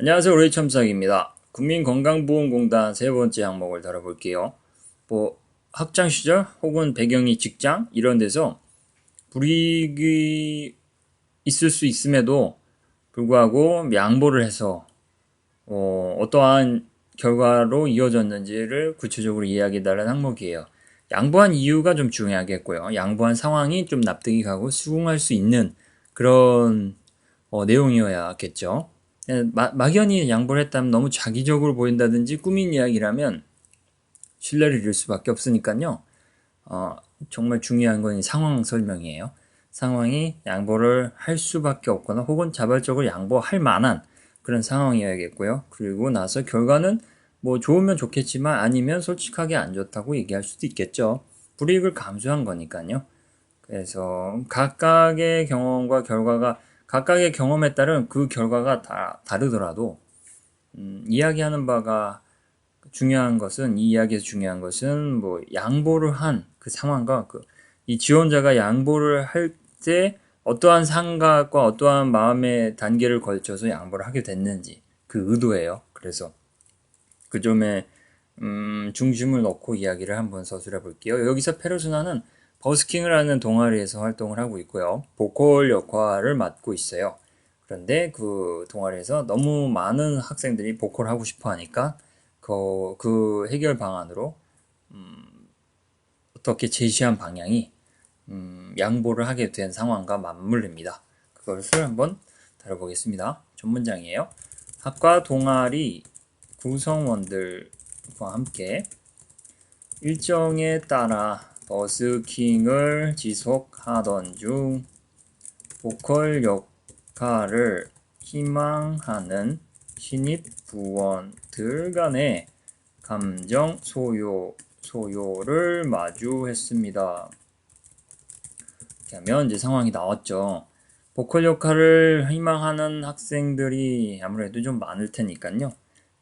안녕하세요. 로이첨삭입니다. 국민건강보험공단 세 번째 항목을 다뤄볼게요. 학창 시절 혹은 배경이 직장 이런 데서 불이익이 있을 수 있음에도 불구하고 양보를 해서 어떠한 결과로 이어졌는지를 구체적으로 이야기해달라는 항목이에요. 양보한 이유가 좀 중요하겠고요. 양보한 상황이 좀 납득이 가고 수긍할 수 있는 그런 내용이어야겠죠. 막연히 양보를 했다면 너무 자기적으로 보인다든지 꾸민 이야기라면 신뢰를 잃을 수밖에 없으니까요. 정말 중요한 건 이 상황 설명이에요. 상황이 양보를 할 수밖에 없거나 혹은 자발적으로 양보할 만한 그런 상황이어야겠고요. 그리고 나서 결과는 뭐 좋으면 좋겠지만 아니면 솔직하게 안 좋다고 얘기할 수도 있겠죠. 불이익을 감수한 거니까요. 그래서 각각의 경험과 결과가 각각의 경험에 따른 그 결과가 다 다르더라도 이야기하는 바가 중요한 것은 이 이야기에서 중요한 것은 뭐 양보를 한 그 상황과 이 지원자가 양보를 할 때 어떠한 생각과 어떠한 마음의 단계를 걸쳐서 양보를 하게 됐는지 그 의도예요. 그래서 그 점에 중심을 놓고 이야기를 한번 서술해 볼게요. 여기서 페르소나는 버스킹을 하는 동아리에서 활동을 하고 있고요. 보컬 역할을 맡고 있어요. 그런데 그 동아리에서 너무 많은 학생들이 보컬 하고 싶어 하니까 그 해결 방안으로 어떻게 제시한 방향이 양보를 하게 된 상황과 맞물립니다. 그것을 한번 다뤄보겠습니다. 첫 문장이에요. 학과 동아리 구성원들과 함께 일정에 따라 버스킹을 지속하던 중 보컬 역할을 희망하는 신입 부원들 간의 감정 소요를 마주했습니다. 이렇게 하면 이제 상황이 나왔죠. 보컬 역할을 희망하는 학생들이 아무래도 좀 많을 테니까요.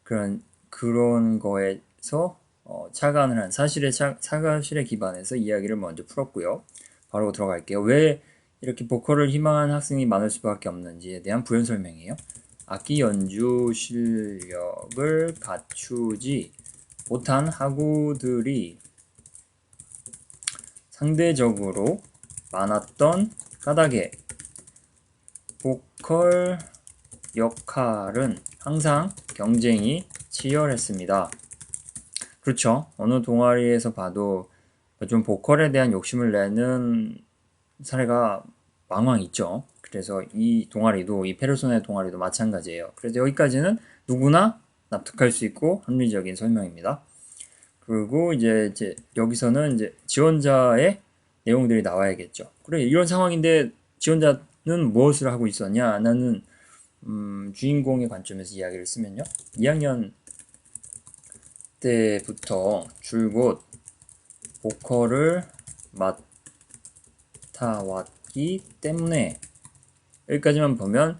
그런 거에서 착안을 한 사실에 기반해서 이야기를 먼저 풀었고요. 바로 들어갈게요. 왜 이렇게 보컬을 희망하는 학생이 많을 수밖에 없는지에 대한 부연 설명이에요. 악기 연주 실력을 갖추지 못한 학우들이 상대적으로 많았던 까닭에 보컬 역할은 항상 경쟁이 치열했습니다. 그렇죠. 어느 동아리에서 봐도 좀 보컬에 대한 욕심을 내는 사례가 왕왕 있죠. 그래서 이 페르소나의 동아리도 마찬가지예요. 그래서 여기까지는 누구나 납득할 수 있고 합리적인 설명입니다. 그리고 이제 여기서는 이제 지원자의 내용들이 나와야겠죠. 그래, 이런 상황인데 지원자는 무엇을 하고 있었냐? 나는 주인공의 관점에서 이야기를 쓰면요. 2학년 때부터 줄곧 보컬을 맡아왔기 때문에 여기까지만 보면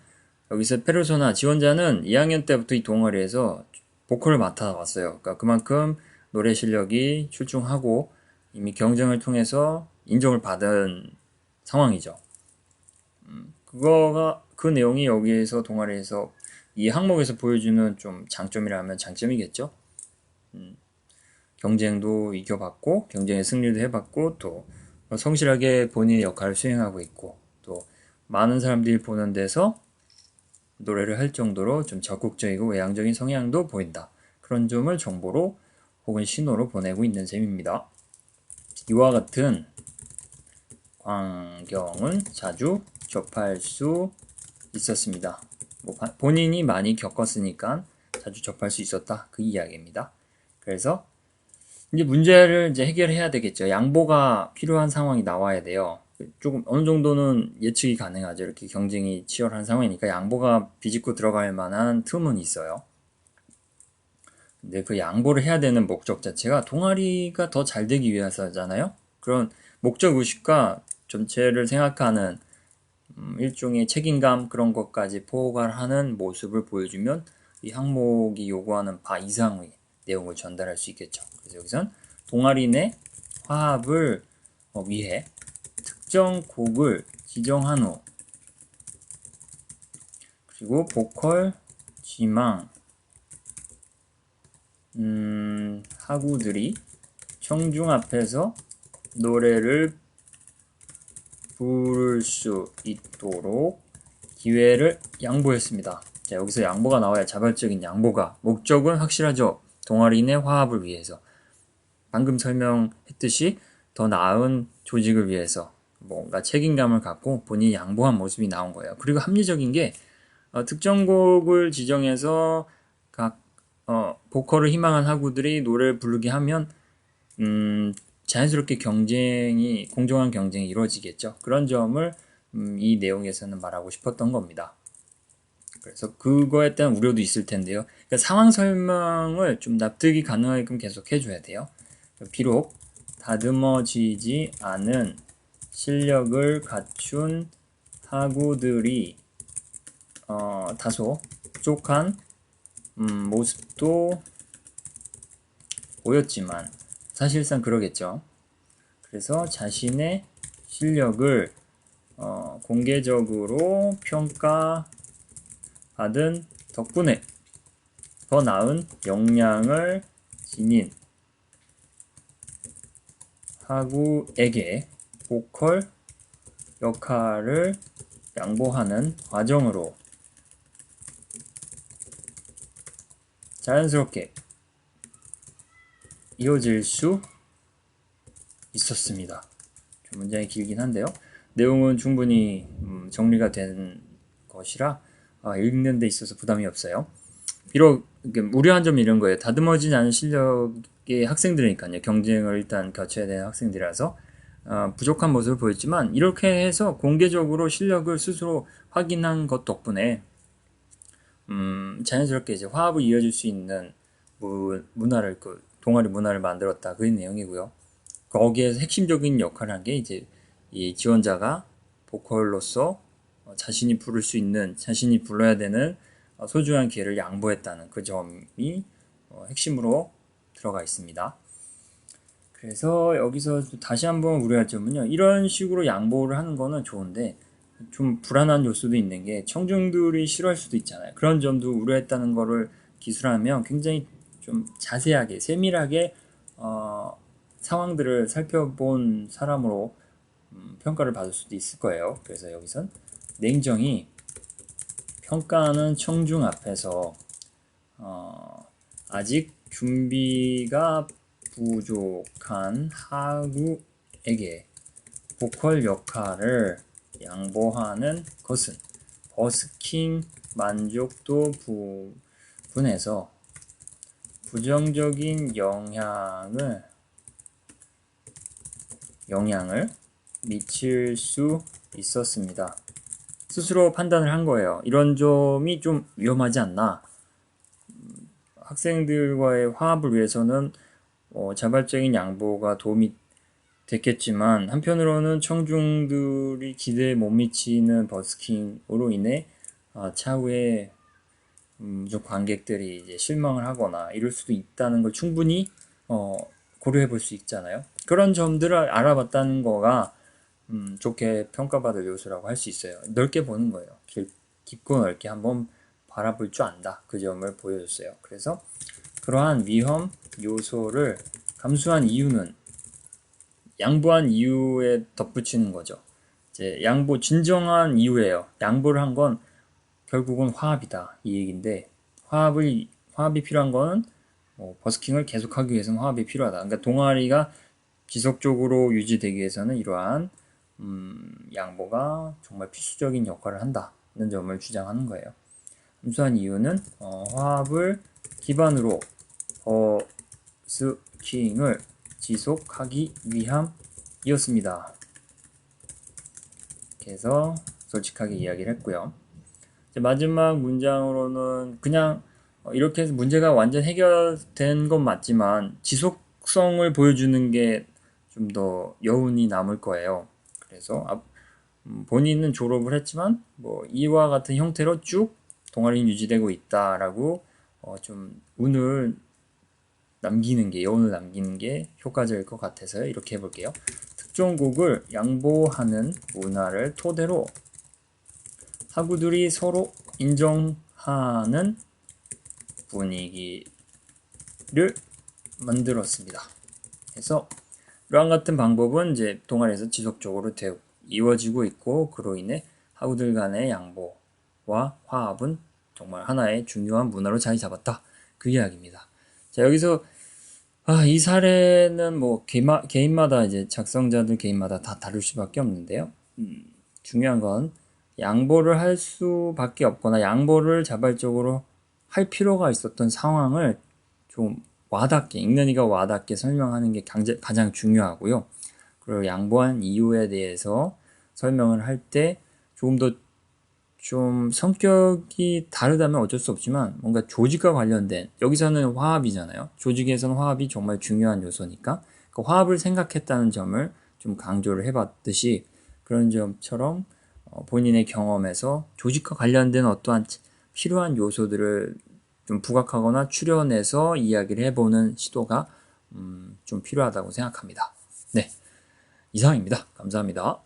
여기서 페르소나 지원자는 2학년 때부터 이 동아리에서 보컬을 맡아왔어요. 그러니까 그만큼 노래 실력이 출중하고 이미 경쟁을 통해서 인정을 받은 상황이죠. 그 내용이 여기에서 동아리에서 이 항목에서 보여주는 좀 장점이라면 장점이겠죠. 경쟁도 이겨봤고 경쟁의 승리도 해봤고 또 성실하게 본인의 역할을 수행하고 있고 또 많은 사람들이 보는 데서 노래를 할 정도로 좀 적극적이고 외향적인 성향도 보인다. 그런 점을 정보로 혹은 신호로 보내고 있는 셈입니다. 이와 같은 광경은 자주 접할 수 있었습니다. 본인이 많이 겪었으니까 자주 접할 수 있었다. 그 이야기입니다. 그래서 이제 문제를 이제 해결해야 되겠죠. 양보가 필요한 상황이 나와야 돼요. 조금 어느 정도는 예측이 가능하죠. 이렇게 경쟁이 치열한 상황이니까 양보가 비집고 들어갈 만한 틈은 있어요. 근데 그 양보를 해야 되는 목적 자체가 동아리가 더 잘 되기 위해서잖아요. 그런 목적 의식과 전체를 생각하는 일종의 책임감 그런 것까지 포괄하는 모습을 보여주면 이 항목이 요구하는 바 이상의 내용을 전달할 수 있겠죠. 그래서 여기선 동아리 내 화합을 위해 특정 곡을 지정한 후 그리고 보컬 지망 학우들이 청중 앞에서 노래를 부를 수 있도록 기회를 양보했습니다. 자, 여기서 양보가 나와야 자발적인 양보가. 목적은 확실하죠. 동아리 내 화합을 위해서. 방금 설명했듯이 더 나은 조직을 위해서 뭔가 책임감을 갖고 본인이 양보한 모습이 나온 거예요. 그리고 합리적인 게 특정 곡을 지정해서 각 보컬을 희망한 학우들이 노래를 부르게 하면 자연스럽게 공정한 경쟁이 이루어지겠죠. 그런 점을 이 내용에서는 말하고 싶었던 겁니다. 그래서 그거에 대한 우려도 있을 텐데요. 그러니까 상황 설명을 좀 납득이 가능하게끔 계속 해줘야 돼요. 비록 다듬어지지 않은 실력을 갖춘 학우들이 다소 부족한 모습도 보였지만 사실상 그러겠죠. 그래서 자신의 실력을 공개적으로 평가받은 덕분에 더 나은 역량을 지닌 학우에게 보컬 역할을 양보하는 과정으로 자연스럽게 이어질 수 있었습니다. 문장이 길긴 한데요. 내용은 충분히 정리가 된 것이라 읽는 데 있어서 부담이 없어요. 비록 우려한 점이 이런 거예요. 다듬어지지 않은 실력의 학생들이니까요. 경쟁을 일단 거쳐야 되는 학생들이라서 부족한 모습을 보였지만 이렇게 해서 공개적으로 실력을 스스로 확인한 것 덕분에 자연스럽게 이제 화합을 이어질 수 있는 문화를 동아리 문화를 만들었다. 그런 내용이고요. 거기에서 핵심적인 역할을 한 게 이제 이 지원자가 보컬로서 자신이 부를 수 있는, 자신이 불러야 되는 소중한 기회를 양보했다는 그 점이 핵심으로 들어가 있습니다. 그래서 여기서 다시 한번 우려할 점은요. 이런 식으로 양보를 하는 거는 좋은데 좀 불안한 요소도 있는 게 청중들이 싫어할 수도 있잖아요. 그런 점도 우려했다는 거를 기술하면 굉장히 좀 자세하게, 세밀하게 상황들을 살펴본 사람으로 평가를 받을 수도 있을 거예요. 그래서 여기선 냉정히 평가하는 청중 앞에서 아직 준비가 부족한 학우에게 보컬 역할을 양보하는 것은 버스킹 만족도 부분에서 부정적인 영향을 미칠 수 있었습니다. 스스로 판단을 한 거예요. 이런 점이 좀 위험하지 않나. 학생들과의 화합을 위해서는 자발적인 양보가 도움이 됐겠지만 한편으로는 청중들이 기대에 못 미치는 버스킹으로 인해 차후에 관객들이 이제 실망을 하거나 이럴 수도 있다는 걸 충분히 고려해 볼 수 있잖아요. 그런 점들을 알아봤다는 거가 좋게 평가받을 요소라고 할 수 있어요. 넓게 보는 거예요. 깊고 넓게 한번 바라볼 줄 안다. 그 점을 보여줬어요. 그래서 그러한 위험 요소를 감수한 이유는 양보한 이유에 덧붙이는 거죠. 이제 진정한 이유예요. 양보를 한 건 결국은 화합이다. 이 얘기인데 화합이 필요한 거는 버스킹을 계속하기 위해서는 화합이 필요하다. 그러니까 동아리가 지속적으로 유지되기 위해서는 이러한 양보가 정말 필수적인 역할을 한다는 점을 주장하는 거예요. 감수한 이유는 화합을 기반으로 버스킹을 지속하기 위함이었습니다. 그래서 솔직하게 이야기를 했고요. 마지막 문장으로는 그냥 이렇게 해서 문제가 완전 해결된 건 맞지만 지속성을 보여주는 게 좀 더 여운이 남을 거예요. 그래서 본인은 졸업을 했지만 이와 같은 형태로 쭉 동아리는 유지되고 있다라고 좀 여운을 남기는 게 효과적일 것 같아서 이렇게 해볼게요. 특정 곡을 양보하는 문화를 토대로 학우들이 서로 인정하는 분위기를 만들었습니다. 그래서 이러한 같은 방법은 이제 동아리에서 지속적으로 이루어지고 있고, 그로 인해 학우들 간의 양보와 화합은 정말 하나의 중요한 문화로 자리 잡았다. 그 이야기입니다. 자, 여기서 이 사례는 뭐 개인마다 이제 작성자들 개인마다 다 다를 수밖에 없는데요. 중요한 건 양보를 할 수밖에 없거나 양보를 자발적으로 할 필요가 있었던 상황을 좀 와닿게, 읽는 이가 와닿게 설명하는 게 가장 중요하고요. 그리고 양보한 이유에 대해서 설명을 할 때 조금 더 좀 성격이 다르다면 어쩔 수 없지만 뭔가 조직과 관련된, 여기서는 화합이잖아요. 조직에서는 화합이 정말 중요한 요소니까 그 화합을 생각했다는 점을 좀 강조를 해봤듯이, 그런 점처럼 본인의 경험에서 조직과 관련된 어떠한 필요한 요소들을 좀 부각하거나 추려내서 이야기를 해보는 시도가 좀 필요하다고 생각합니다. 네, 이상입니다. 감사합니다.